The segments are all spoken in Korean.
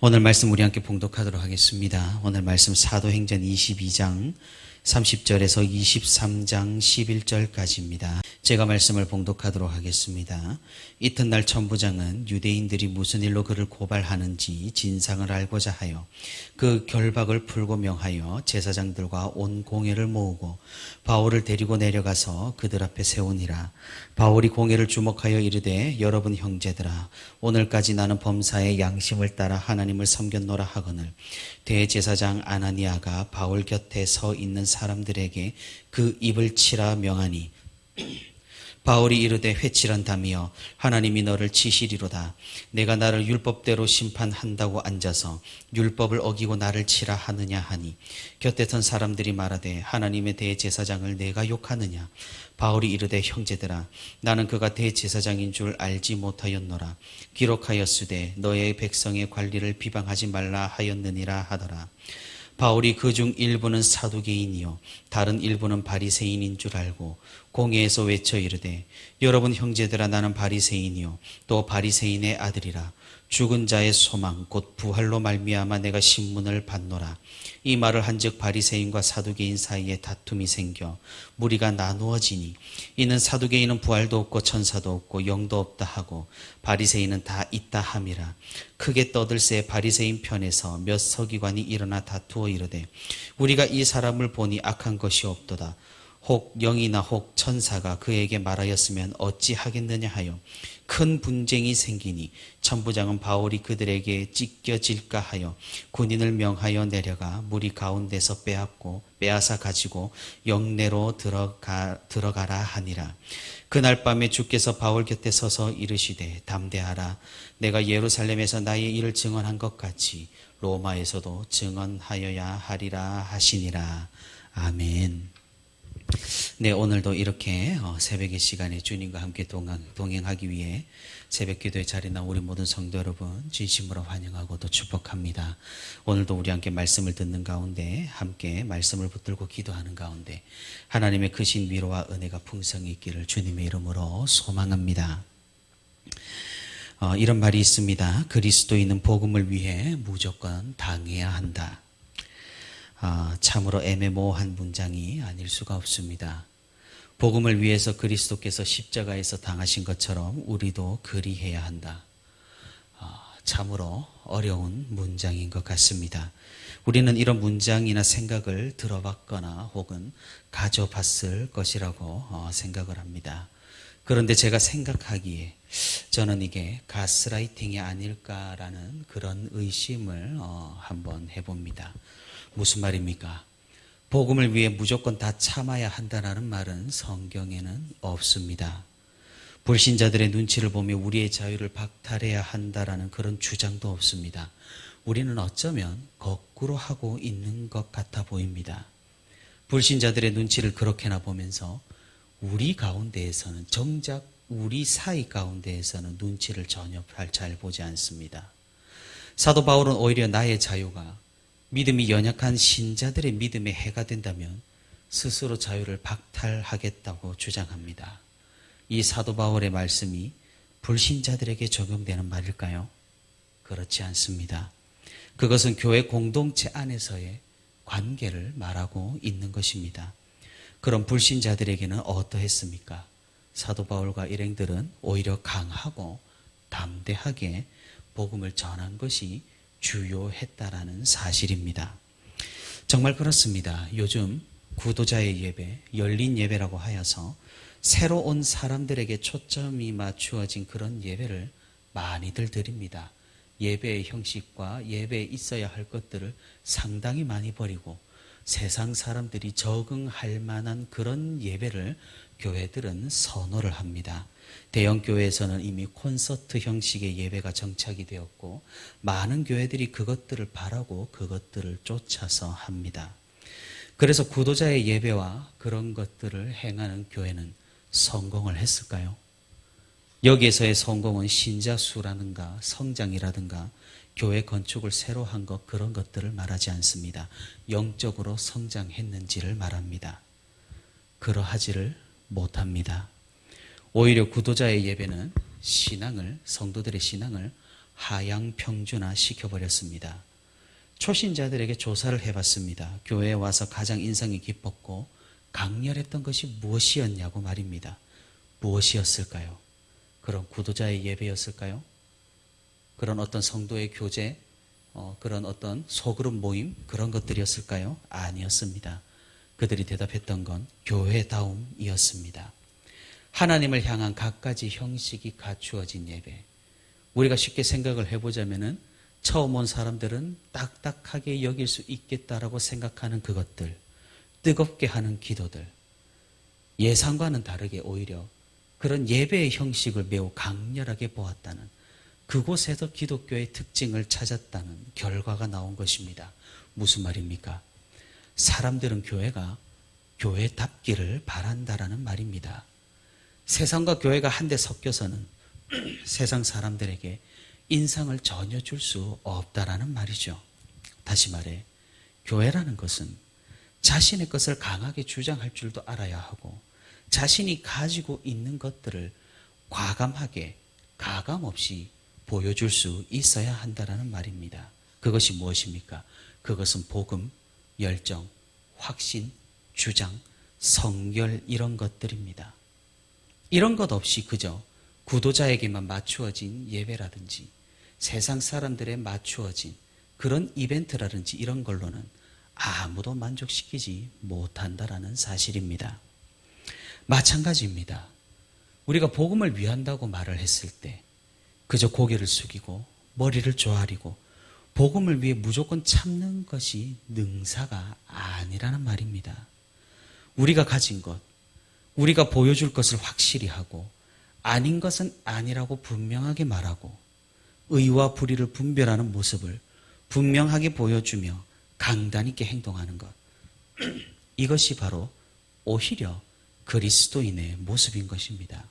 오늘 말씀 우리 함께 봉독하도록 하겠습니다. 오늘 말씀 사도행전 22장 30절에서 23장 11절까지입니다. 제가 말씀을 봉독하도록 하겠습니다. 이튿날 천부장은 유대인들이 무슨 일로 그를 고발하는지 진상을 알고자 하여 그 결박을 풀고 명하여 제사장들과 온 공회를 모으고 바울을 데리고 내려가서 그들 앞에 세우니라. 바울이 공회를 주목하여 이르되 여러분 형제들아, 오늘까지 나는 범사의 양심을 따라 하나님을 섬겼노라 하거늘 대제사장 아나니아가 바울 곁에 서 있는 사람들에게 그 입을 치라 명하니 바울이 이르되 회칠한다며 하나님이 너를 치시리로다. 내가 나를 율법대로 심판한다고 앉아서 율법을 어기고 나를 치라 하느냐 하니 곁에 선 사람들이 말하되 하나님의 대제사장을 내가 욕하느냐. 바울이 이르되 형제들아, 나는 그가 대제사장인 줄 알지 못하였노라. 기록하였으되 너의 백성의 관리를 비방하지 말라 하였느니라 하더라. 바울이 그중 일부는 사두개인이요 다른 일부는 바리새인인 줄 알고 공회에서 외쳐 이르되 여러분 형제들아, 나는 바리새인이요 또 바리새인의 아들이라. 죽은 자의 소망 곧 부활로 말미암아 내가 신문을 받노라. 이 말을 한즉 바리새인과 사두개인 사이에 다툼이 생겨 무리가 나누어지니 이는 사두개인은 부활도 없고 천사도 없고 영도 없다 하고 바리새인은 다 있다 함이라. 크게 떠들새 바리새인 편에서 몇 서기관이 일어나 다투어 이르되 우리가 이 사람을 보니 악한 것이 없도다. 혹 영이나 혹 천사가 그에게 말하였으면 어찌 하겠느냐 하여 큰 분쟁이 생기니 천부장은 바울이 그들에게 찢겨질까 하여 군인을 명하여 내려가 무리 가운데서 빼앗아 가지고 영내로 들어가라 하니라. 그날 밤에 주께서 바울 곁에 서서 이르시되 담대하라. 내가 예루살렘에서 나의 일을 증언한 것 같이 로마에서도 증언하여야 하리라 하시니라. 아멘. 네, 오늘도 이렇게 새벽의 시간에 주님과 함께 동행하기 위해 새벽 기도의 자리에 나온 우리 모든 성도 여러분 진심으로 환영하고 또 축복합니다. 오늘도 우리 함께 말씀을 듣는 가운데 함께 말씀을 붙들고 기도하는 가운데 하나님의 크신 위로와 은혜가 풍성히 있기를 주님의 이름으로 소망합니다. 이런 말이 있습니다. 그리스도인은 복음을 위해 무조건 당해야 한다. 참으로 애매모호한 문장이 아닐 수가 없습니다. 복음을 위해서 그리스도께서 십자가에서 당하신 것처럼 우리도 그리해야 한다. 참으로 어려운 문장인 것 같습니다. 우리는 이런 문장이나 생각을 들어봤거나 혹은 가져봤을 것이라고 생각을 합니다. 그런데 제가 생각하기에 저는 이게 가스라이팅이 아닐까라는 그런 의심을 한번 해봅니다. 무슨 말입니까? 복음을 위해 무조건 다 참아야 한다는 말은 성경에는 없습니다. 불신자들의 눈치를 보며 우리의 자유를 박탈해야 한다는 그런 주장도 없습니다. 우리는 어쩌면 거꾸로 하고 있는 것 같아 보입니다. 불신자들의 눈치를 그렇게나 보면서 우리 가운데에서는 정작 우리 사이 가운데에서는 눈치를 전혀 잘 보지 않습니다. 사도 바울은 오히려 나의 자유가 믿음이 연약한 신자들의 믿음에 해가 된다면 스스로 자유를 박탈하겠다고 주장합니다. 이 사도 바울의 말씀이 불신자들에게 적용되는 말일까요? 그렇지 않습니다. 그것은 교회 공동체 안에서의 관계를 말하고 있는 것입니다. 그럼 불신자들에게는 어떠했습니까? 사도 바울과 일행들은 오히려 강하고 담대하게 복음을 전한 것이 주요했다라는 사실입니다. 정말 그렇습니다. 요즘 구도자의 예배, 열린 예배라고 하여서 새로 온 사람들에게 초점이 맞추어진 그런 예배를 많이들 드립니다. 예배의 형식과 예배에 있어야 할 것들을 상당히 많이 버리고 세상 사람들이 적응할 만한 그런 예배를 교회들은 선호를 합니다. 대형 교회에서는 이미 콘서트 형식의 예배가 정착이 되었고 많은 교회들이 그것들을 바라고 그것들을 쫓아서 합니다. 그래서 구도자의 예배와 그런 것들을 행하는 교회는 성공을 했을까요? 여기에서의 성공은 신자 수라든가 성장이라든가 교회 건축을 새로 한 것 그런 것들을 말하지 않습니다. 영적으로 성장했는지를 말합니다. 그러하지를 못합니다. 오히려 구도자의 예배는 성도들의 신앙을 하향평준화 시켜버렸습니다. 초신자들에게 조사를 해봤습니다. 교회에 와서 가장 인상이 깊었고 강렬했던 것이 무엇이었냐고 말입니다. 무엇이었을까요? 그런 구도자의 예배였을까요? 그런 어떤 성도의 교제, 그런 어떤 소그룹 모임, 그런 것들이었을까요? 아니었습니다. 그들이 대답했던 건 교회다움이었습니다. 하나님을 향한 갖가지 형식이 갖추어진 예배. 우리가 쉽게 생각을 해보자면은 처음 온 사람들은 딱딱하게 여길 수 있겠다라고 생각하는 그것들, 뜨겁게 하는 기도들, 예상과는 다르게 오히려 그런 예배의 형식을 매우 강렬하게 보았다는, 그곳에서 기독교의 특징을 찾았다는 결과가 나온 것입니다. 무슨 말입니까? 사람들은 교회가 교회답기를 바란다라는 말입니다. 세상과 교회가 한데 섞여서는 세상 사람들에게 인상을 전혀 줄 수 없다라는 말이죠. 다시 말해, 교회라는 것은 자신의 것을 강하게 주장할 줄도 알아야 하고 자신이 가지고 있는 것들을 과감하게 가감 없이 보여줄 수 있어야 한다라는 말입니다. 그것이 무엇입니까? 그것은 복음, 열정, 확신, 주장, 성결, 이런 것들입니다. 이런 것 없이 그저 구도자에게만 맞추어진 예배라든지 세상 사람들에 맞추어진 그런 이벤트라든지 이런 걸로는 아무도 만족시키지 못한다라는 사실입니다. 마찬가지입니다. 우리가 복음을 위한다고 말을 했을 때 그저 고개를 숙이고 머리를 조아리고 복음을 위해 무조건 참는 것이 능사가 아니라는 말입니다. 우리가 가진 것, 우리가 보여줄 것을 확실히 하고 아닌 것은 아니라고 분명하게 말하고 의와 불의를 분별하는 모습을 분명하게 보여주며 강단 있게 행동하는 것, 이것이 바로 오히려 그리스도인의 모습인 것입니다.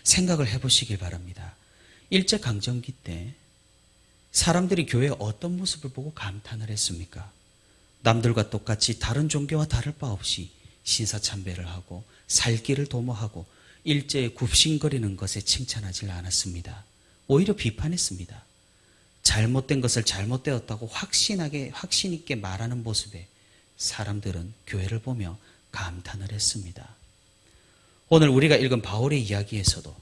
생각을 해보시길 바랍니다. 일제강점기 때 사람들이 교회의 어떤 모습을 보고 감탄을 했습니까? 남들과 똑같이 다른 종교와 다를 바 없이 신사참배를 하고 살길을 도모하고 일제에 굽신거리는 것에 칭찬하지 않았습니다. 오히려 비판했습니다. 잘못된 것을 잘못되었다고 확신 있게 말하는 모습에 사람들은 교회를 보며 감탄을 했습니다. 오늘 우리가 읽은 바울의 이야기에서도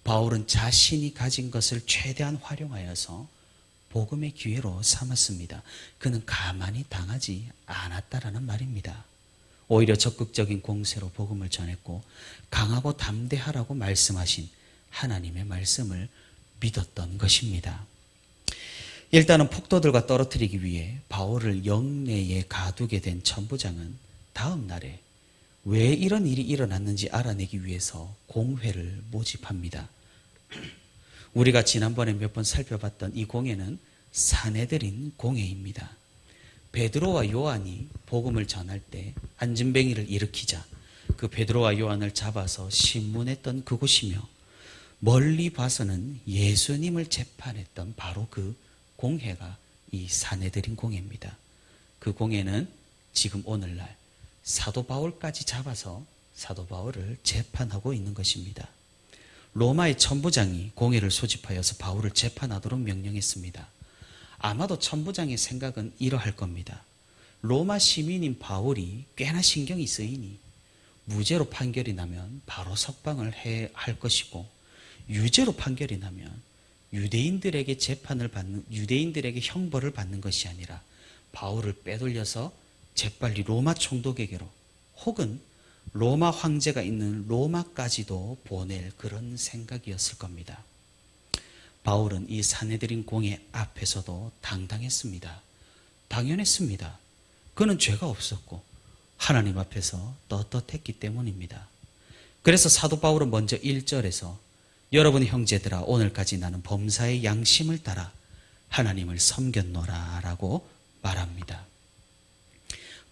바울은 자신이 가진 것을 최대한 활용하여서 복음의 기회로 삼았습니다. 그는 가만히 당하지 않았다라는 말입니다. 오히려 적극적인 공세로 복음을 전했고 강하고 담대하라고 말씀하신 하나님의 말씀을 믿었던 것입니다. 일단은 폭도들과 떨어뜨리기 위해 바울을 영내에 가두게 된 천부장은 다음 날에 왜 이런 일이 일어났는지 알아내기 위해서 공회를 모집합니다. 우리가 지난번에 몇 번 살펴봤던 이 공회는 사내들인 공회입니다. 베드로와 요한이 복음을 전할 때 안진뱅이를 일으키자 그 베드로와 요한을 잡아서 신문했던 그곳이며 멀리 봐서는 예수님을 재판했던 바로 그 공회가 이 사내들인 공회입니다. 그 공회는 지금 오늘날 사도 바울까지 잡아서 사도 바울을 재판하고 있는 것입니다. 로마의 천부장이 공회를 소집하여서 바울을 재판하도록 명령했습니다. 아마도 천부장의 생각은 이러할 겁니다. 로마 시민인 바울이 꽤나 신경이 쓰이니 무죄로 판결이 나면 바로 석방을 해야 할 것이고 유죄로 판결이 나면 유대인들에게 형벌을 받는 것이 아니라 바울을 빼돌려서 재빨리 로마 총독에게로 혹은 로마 황제가 있는 로마까지도 보낼 그런 생각이었을 겁니다. 바울은 이 사내들인 공회 앞에서도 당당했습니다. 당연했습니다. 그는 죄가 없었고 하나님 앞에서 떳떳했기 때문입니다. 그래서 사도 바울은 먼저 1절에서 여러분 형제들아 오늘까지 나는 범사의 양심을 따라 하나님을 섬겼노라 라고 말합니다.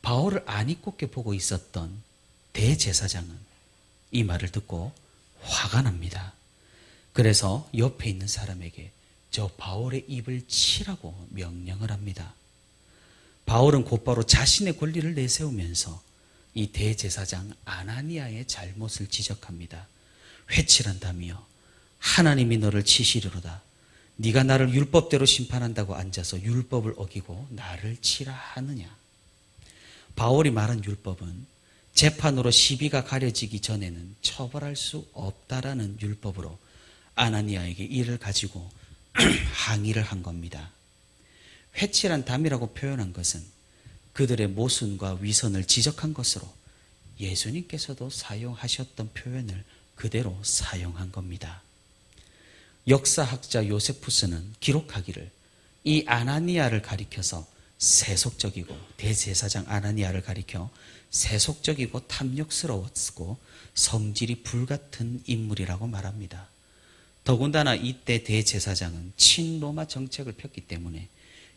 바울을 안이 꽂게 보고 있었던 대제사장은 이 말을 듣고 화가 납니다. 그래서 옆에 있는 사람에게 저 바울의 입을 치라고 명령을 합니다. 바울은 곧바로 자신의 권리를 내세우면서 이 대제사장 아나니아의 잘못을 지적합니다. 회칠한다며 하나님이 너를 치시리로다. 네가 나를 율법대로 심판한다고 앉아서 율법을 어기고 나를 치라 하느냐. 바울이 말한 율법은 재판으로 시비가 가려지기 전에는 처벌할 수 없다라는 율법으로 아나니아에게 이를 가지고 항의를 한 겁니다. 회칠한 담이라고 표현한 것은 그들의 모순과 위선을 지적한 것으로 예수님께서도 사용하셨던 표현을 그대로 사용한 겁니다. 역사학자 요세푸스는 기록하기를 이 아나니아를 가리켜서 세속적이고, 대제사장 아나니아를 가리켜 세속적이고 탐욕스러웠고 성질이 불같은 인물이라고 말합니다. 더군다나 이때 대제사장은 친로마 정책을 폈기 때문에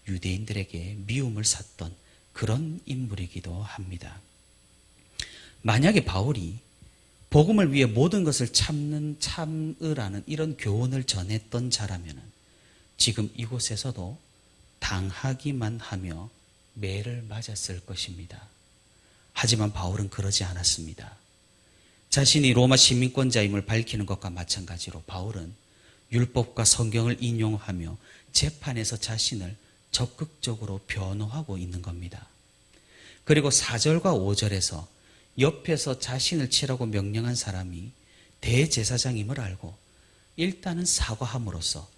유대인들에게 미움을 샀던 그런 인물이기도 합니다. 만약에 바울이 복음을 위해 모든 것을 참으라는 이런 교훈을 전했던 자라면 지금 이곳에서도 당하기만 하며 매를 맞았을 것입니다. 하지만 바울은 그러지 않았습니다. 자신이 로마 시민권자임을 밝히는 것과 마찬가지로 바울은 율법과 성경을 인용하며 재판에서 자신을 적극적으로 변호하고 있는 겁니다. 그리고 4절과 5절에서 옆에서 자신을 치라고 명령한 사람이 대제사장임을 알고 일단은 사과함으로써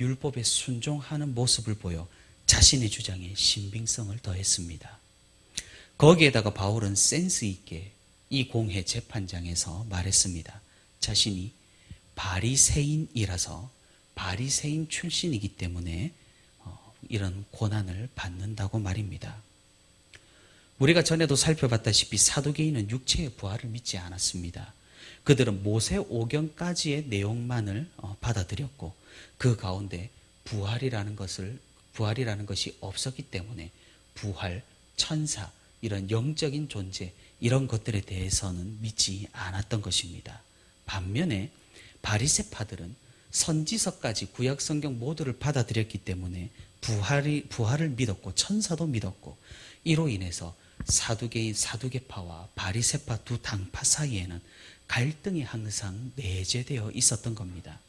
율법에 순종하는 모습을 보여 자신의 주장에 신빙성을 더했습니다. 거기에다가 바울은 센스 있게 이 공회 재판장에서 말했습니다. 자신이 바리새인이라서 바리새인 출신이기 때문에 이런 고난을 받는다고 말입니다. 우리가 전에도 살펴봤다시피 사두개인은 육체의 부활을 믿지 않았습니다. 그들은 모세 오경까지의 내용만을 받아들였고 그 가운데 부활이라는 것이 없었기 때문에 부활, 천사, 이런 영적인 존재, 이런 것들에 대해서는 믿지 않았던 것입니다. 반면에 바리새파들은 선지서까지 구약 성경 모두를 받아들였기 때문에 부활을 믿었고 천사도 믿었고 이로 인해서 사두개인, 사두개파와 바리새파 두 당파 사이에는 갈등이 항상 내재되어 있었던 겁니다.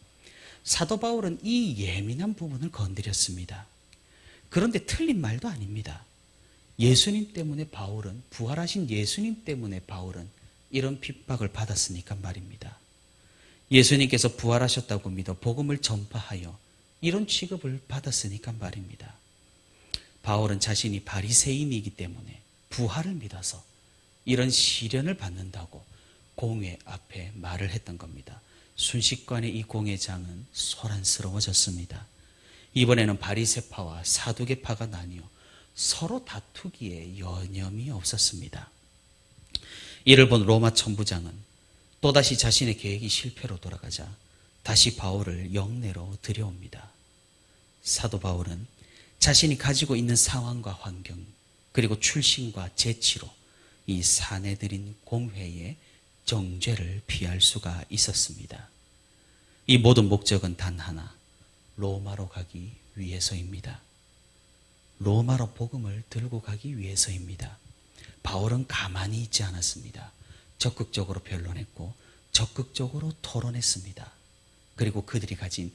사도 바울은 이 예민한 부분을 건드렸습니다. 그런데 틀린 말도 아닙니다. 예수님 때문에 바울은, 부활하신 예수님 때문에 바울은 이런 핍박을 받았으니까 말입니다. 예수님께서 부활하셨다고 믿어 복음을 전파하여 이런 취급을 받았으니까 말입니다. 바울은 자신이 바리새인이기 때문에 부활을 믿어서 이런 시련을 받는다고 공회 앞에 말을 했던 겁니다. 순식간에 이 공회장은 소란스러워졌습니다. 이번에는 바리새파와 사두개파가 나뉘어 서로 다투기에 여념이 없었습니다. 이를 본 로마 천부장은 또다시 자신의 계획이 실패로 돌아가자 다시 바울을 영내로 들여옵니다. 사도 바울은 자신이 가지고 있는 상황과 환경 그리고 출신과 재치로 이 사내들인 공회의 정죄를 피할 수가 있었습니다. 이 모든 목적은 단 하나, 로마로 가기 위해서입니다. 로마로 복음을 들고 가기 위해서입니다. 바울은 가만히 있지 않았습니다. 적극적으로 변론했고 적극적으로 토론했습니다. 그리고 그들이 가진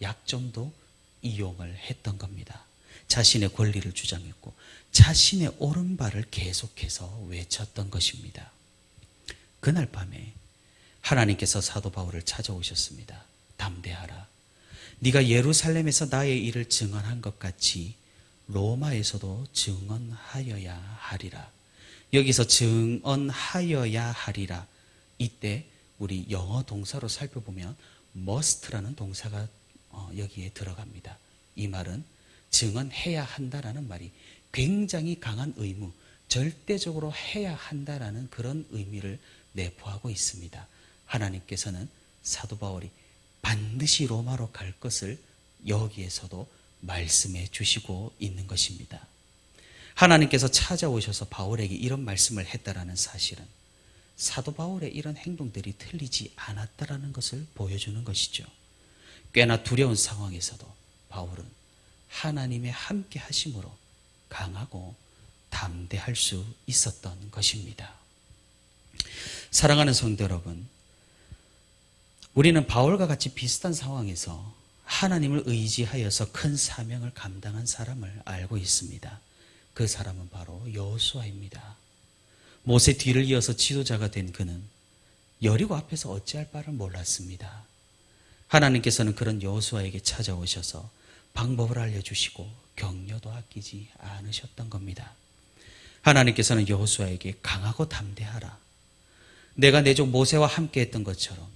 약점도 이용을 했던 겁니다. 자신의 권리를 주장했고 자신의 옳은 바를 계속해서 외쳤던 것입니다. 그날 밤에 하나님께서 사도 바울을 찾아오셨습니다. 담대하라. 네가 예루살렘에서 나의 일을 증언한 것 같이 로마에서도 증언하여야 하리라. 여기서 증언하여야 하리라. 이때 우리 영어 동사로 살펴보면 must라는 동사가 여기에 들어갑니다. 이 말은 증언해야 한다라는 말이 굉장히 강한 의무, 절대적으로 해야 한다라는 그런 의미를 내포하고 있습니다. 하나님께서는 사도 바울이 반드시 로마로 갈 것을 여기에서도 말씀해 주시고 있는 것입니다. 하나님께서 찾아오셔서 바울에게 이런 말씀을 했다라는 사실은 사도 바울의 이런 행동들이 틀리지 않았다라는 것을 보여주는 것이죠. 꽤나 두려운 상황에서도 바울은 하나님의 함께 하심으로 강하고 담대할 수 있었던 것입니다. 사랑하는 성도 여러분, 우리는 바울과 같이 비슷한 상황에서 하나님을 의지하여서 큰 사명을 감당한 사람을 알고 있습니다. 그 사람은 바로 여호수아입니다. 모세 뒤를 이어서 지도자가 된 그는 여리고 앞에서 어찌할 바를 몰랐습니다. 하나님께서는 그런 여호수아에게 찾아오셔서 방법을 알려주시고 격려도 아끼지 않으셨던 겁니다. 하나님께서는 여호수아에게 강하고 담대하라. 내가 내 종 모세와 함께 했던 것처럼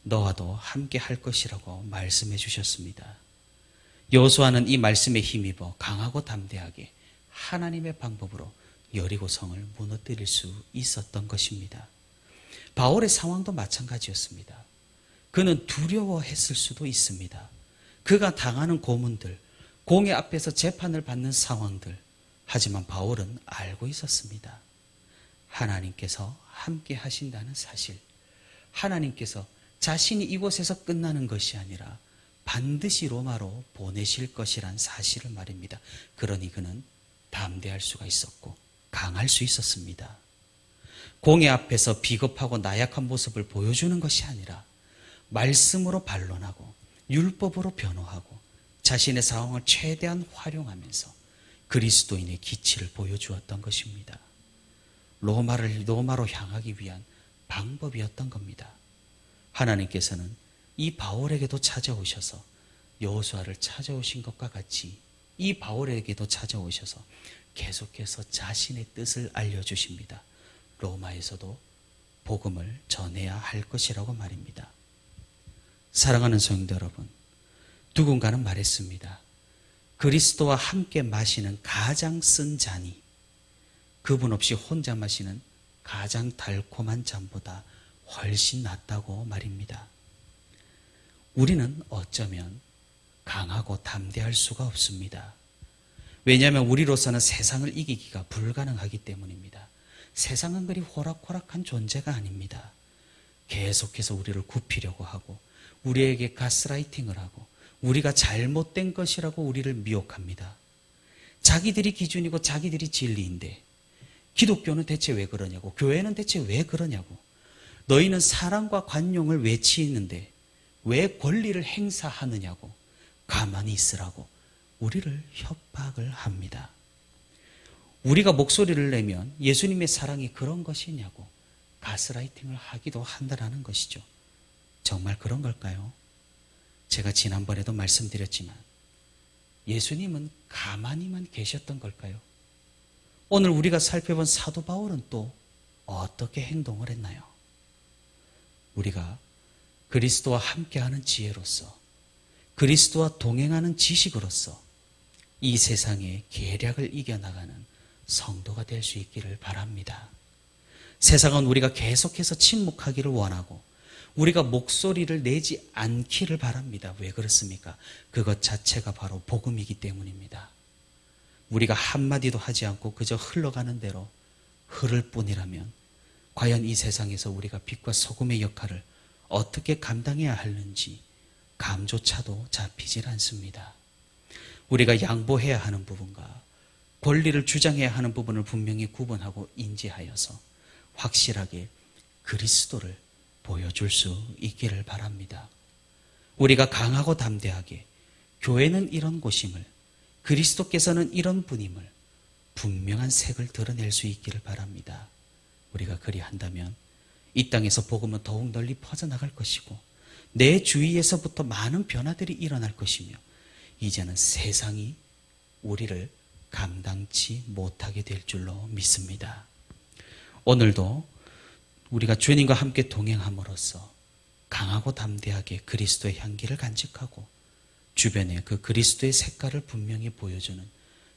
너와도 함께 할 것이라고 말씀해 주셨습니다. 여호수아는 이 말씀에 힘입어 강하고 담대하게 하나님의 방법으로 여리고성을 무너뜨릴 수 있었던 것입니다. 바울의 상황도 마찬가지였습니다. 그는 두려워했을 수도 있습니다. 그가 당하는 고문들, 공회 앞에서 재판을 받는 상황들, 하지만 바울은 알고 있었습니다. 하나님께서 함께 하신다는 사실, 하나님께서 자신이 이곳에서 끝나는 것이 아니라 반드시 로마로 보내실 것이란 사실을 말입니다. 그러니 그는 담대할 수가 있었고 강할 수 있었습니다. 공회 앞에서 비겁하고 나약한 모습을 보여주는 것이 아니라 말씀으로 반론하고 율법으로 변호하고 자신의 상황을 최대한 활용하면서 그리스도인의 기치를 보여주었던 것입니다. 로마로 향하기 위한 방법이었던 겁니다. 하나님께서는 이 바울에게도 찾아오셔서 여호수아를 찾아오신 것과 같이 이 바울에게도 찾아오셔서 계속해서 자신의 뜻을 알려주십니다. 로마에서도 복음을 전해야 할 것이라고 말입니다. 사랑하는 성도 여러분, 누군가는 말했습니다. 그리스도와 함께 마시는 가장 쓴 잔이 그분 없이 혼자 마시는 가장 달콤한 잔보다 훨씬 낫다고 말입니다. 우리는 어쩌면 강하고 담대할 수가 없습니다. 왜냐하면 우리로서는 세상을 이기기가 불가능하기 때문입니다. 세상은 그리 호락호락한 존재가 아닙니다. 계속해서 우리를 굽히려고 하고 우리에게 가스라이팅을 하고 우리가 잘못된 것이라고 우리를 미혹합니다. 자기들이 기준이고 자기들이 진리인데 기독교는 대체 왜 그러냐고, 교회는 대체 왜 그러냐고, 너희는 사랑과 관용을 외치는데 왜 권리를 행사하느냐고 가만히 있으라고 우리를 협박을 합니다. 우리가 목소리를 내면 예수님의 사랑이 그런 것이냐고 가스라이팅을 하기도 한다는 것이죠. 정말 그런 걸까요? 제가 지난번에도 말씀드렸지만 예수님은 가만히만 계셨던 걸까요? 오늘 우리가 살펴본 사도 바울은 또 어떻게 행동을 했나요? 우리가 그리스도와 함께하는 지혜로서, 그리스도와 동행하는 지식으로서 이 세상의 계략을 이겨나가는 성도가 될 수 있기를 바랍니다. 세상은 우리가 계속해서 침묵하기를 원하고 우리가 목소리를 내지 않기를 바랍니다. 왜 그렇습니까? 그것 자체가 바로 복음이기 때문입니다. 우리가 한마디도 하지 않고 그저 흘러가는 대로 흐를 뿐이라면 과연 이 세상에서 우리가 빛과 소금의 역할을 어떻게 감당해야 하는지 감조차도 잡히질 않습니다. 우리가 양보해야 하는 부분과 권리를 주장해야 하는 부분을 분명히 구분하고 인지하여서 확실하게 그리스도를 보여줄 수 있기를 바랍니다. 우리가 강하고 담대하게 교회는 이런 곳임을, 그리스도께서는 이런 분임을 분명한 색을 드러낼 수 있기를 바랍니다. 우리가 그리한다면 이 땅에서 복음은 더욱 널리 퍼져나갈 것이고 내 주위에서부터 많은 변화들이 일어날 것이며 이제는 세상이 우리를 감당치 못하게 될 줄로 믿습니다. 오늘도 우리가 주님과 함께 동행함으로써 강하고 담대하게 그리스도의 향기를 간직하고 주변에 그 그리스도의 색깔을 분명히 보여주는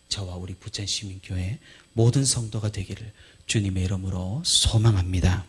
저와 우리 부천시민교회 모든 성도가 되기를 주님의 이름으로 소망합니다.